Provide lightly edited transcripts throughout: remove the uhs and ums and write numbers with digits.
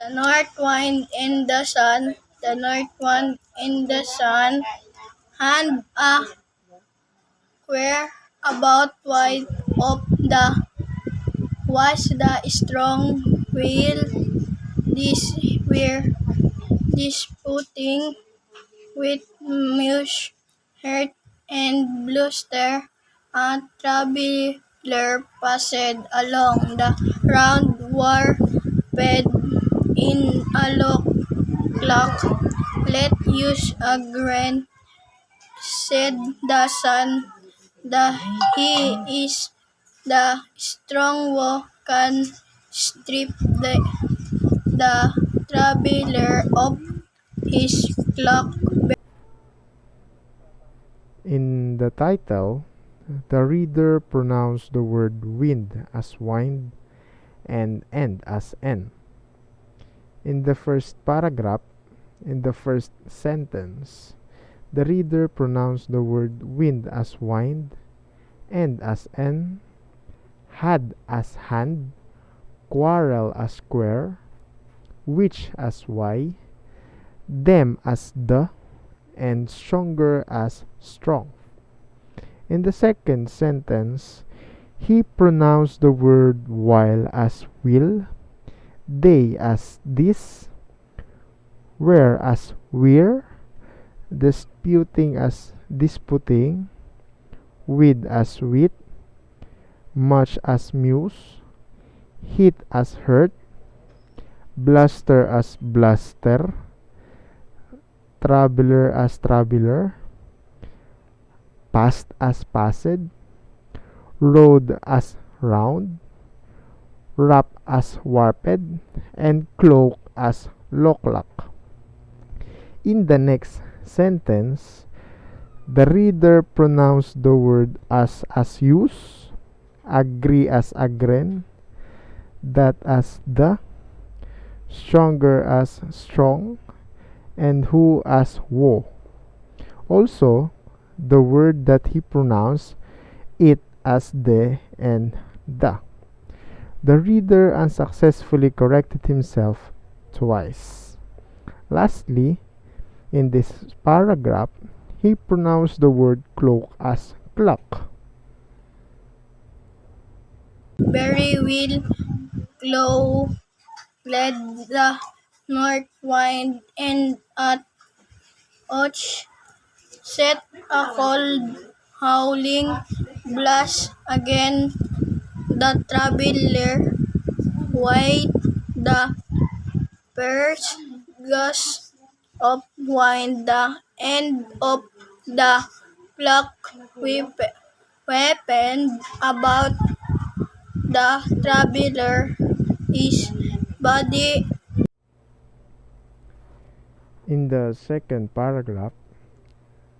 The north wind and the sun, the north wind and the sun, and a queer about wide of the was the strong wheel. These were disputing with Muse, Hurt, and Bluster. A traveler passed along the round warped in a lock. Let use a grain, said the sun. He is the strong who can strip the traveler of his cloak. In the title, the reader pronounced the word wind as wind and end as end. In the first paragraph, in the first sentence, the reader pronounced the word wind as wind, end as end, had as hand, quarrel as square, which as why, them as the, and stronger as strong. In the second sentence, he pronounced the word while as will, they as this, where as where, disputing as disputing, with as with, much as muse, hit as hurt, bluster as bluster, traveler as traveler, past as passed, road as round, wrap as warped, and cloak as locklock. In the next sentence, the reader pronounced the word as use, agree as agren, that as the, stronger as strong, and who as wo. Also, the word that he pronounced, it as the and the. The reader unsuccessfully corrected himself twice. Lastly, in this paragraph, he pronounced the word cloak as clock. Very will glow led the north wind and at Och set a cold howling blast again. The traveler wait the first gust of wind, the end of the clock weapon about the traveler, his body. In the second paragraph,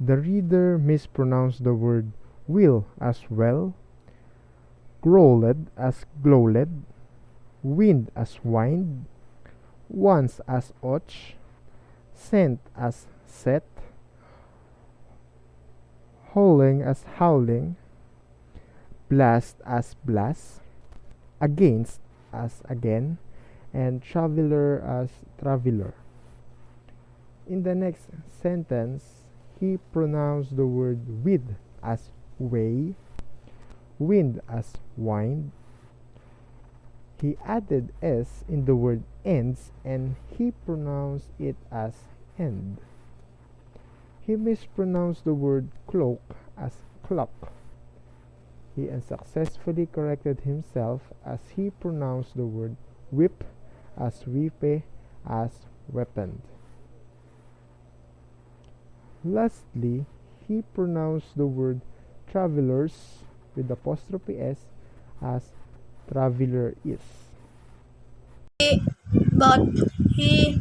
the reader mispronounced the word will as well, growled as glowed, wind as wind, once as och, sent as set, howling as howling, blast as blast, against as again, and traveler as traveler. In the next sentence, he pronounced the word with as way, wind as wind. He added s in the word ends and he pronounced it as end. He mispronounced the word cloak as clock. He unsuccessfully corrected himself as he pronounced the word whip as wipe as weapon. Lastly, he pronounced the word travelers with apostrophe s as traveler is. But he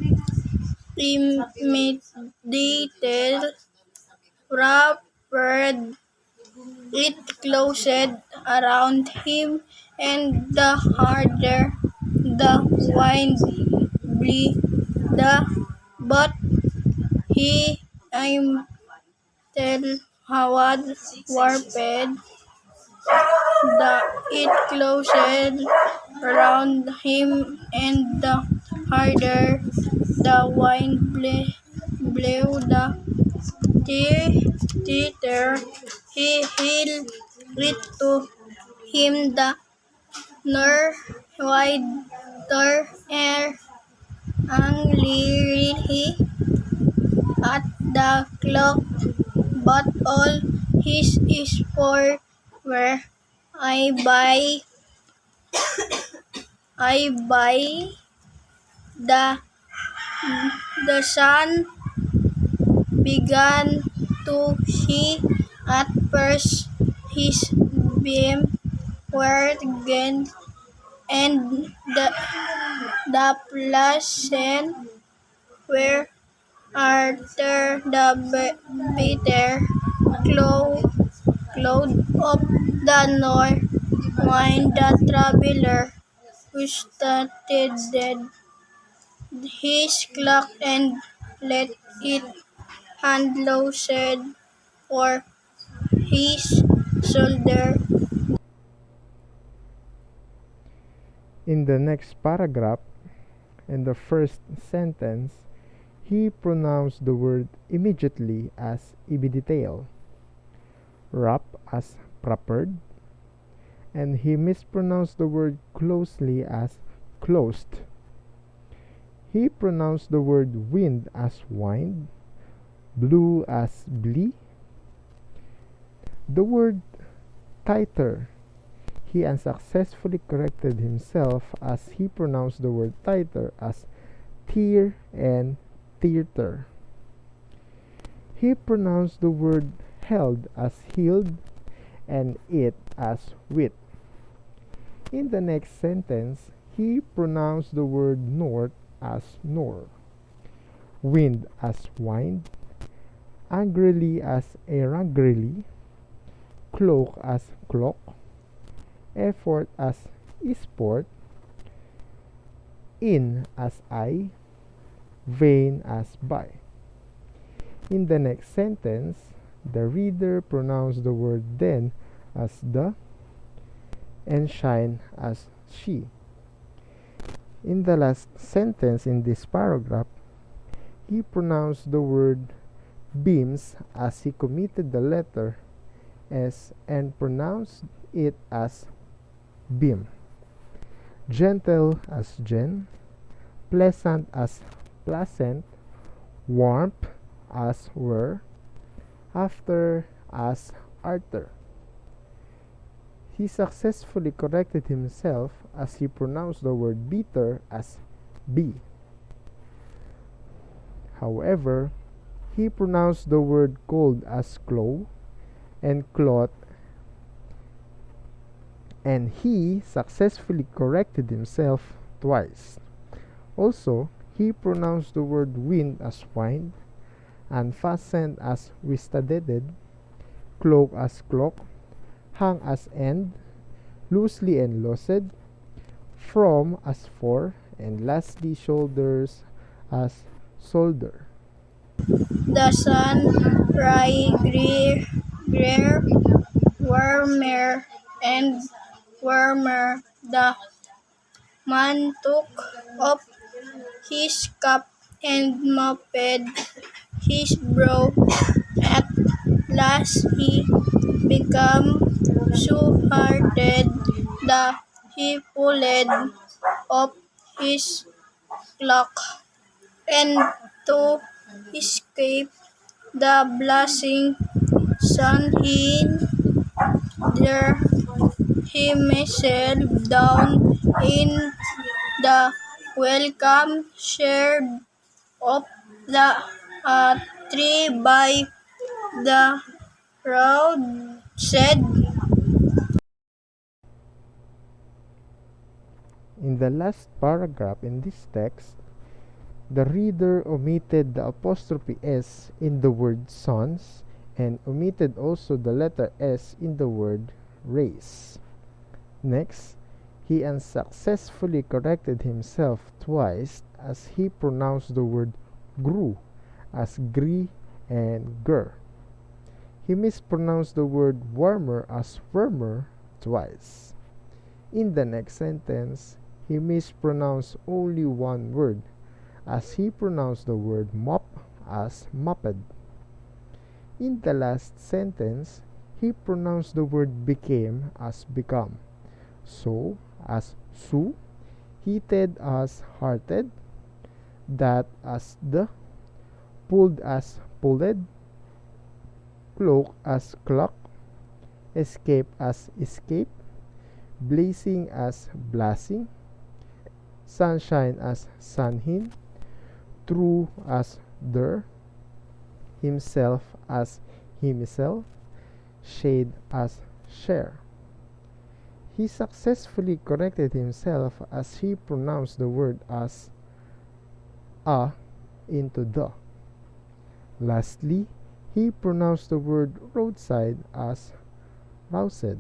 imitated wrapped it closed around him, and the harder the wind blew, but he aimed till Howard warped it closed around him, and the harder the wind blew the theater. He held it to him the wider air angrily at the clock, but all his sport were I by the sun began to see at first his beam were again and the pleasant were after the bitter cloud of the north wind the traveler who started his clock and let it hand loosed for his shoulder. In the next paragraph, in the first sentence, he pronounced the word immediately as ibiditail, rap as propered, and he mispronounced the word closely as closed. He pronounced the word wind as wind, blue as blee. The word tighter, he unsuccessfully corrected himself as he pronounced the word tighter as tear and theater. He pronounced the word held as healed and it as wit. In the next sentence, he pronounced the word north as nor, wind as wind, angrily as angrily, cloak as clock, effort as sport, in as I, vain as by. In the next sentence, the reader pronounced the word then as the and shine as she. In the last sentence in this paragraph, he pronounced the word beams as he committed the letter S and pronounced it as beam. Gentle as gen, pleasant as pleasant, warmth as were, after as Arthur. He successfully corrected himself as he pronounced the word bitter as be. However, he pronounced the word cold as clo and cloth, and he successfully corrected himself twice. Also, he pronounced the word wind as wind, unfastened as wistaded, cloak as clock, hang as end, loosely and loosed, from as for, and lastly shoulders as shoulder. The sun grew warmer and warmer. The man took off his cap and mopped his brow. At last he became so hearted that he pulled off his cloak, and to escape the blazing sun there he settled down in the welcome shade of the tree by the roadside. In the last paragraph in this text, the reader omitted the apostrophe s in the word sons and omitted also the letter s in the word race. Next, he unsuccessfully corrected himself twice as he pronounced the word grew as gri and gur. He mispronounced the word warmer as warmer twice. In the next sentence, he mispronounced only one word, as he pronounced the word mop as mopped. In the last sentence, he pronounced the word became as become. So, as su, heated as hearted, that as the, pulled as pulled, cloak as clock, escape as escape, blazing as blazing, sunshine as sunhin, true as der, himself as himself, shade as share. He successfully corrected himself as he pronounced the word as a into the. Lastly, he pronounced the word roadside as roused.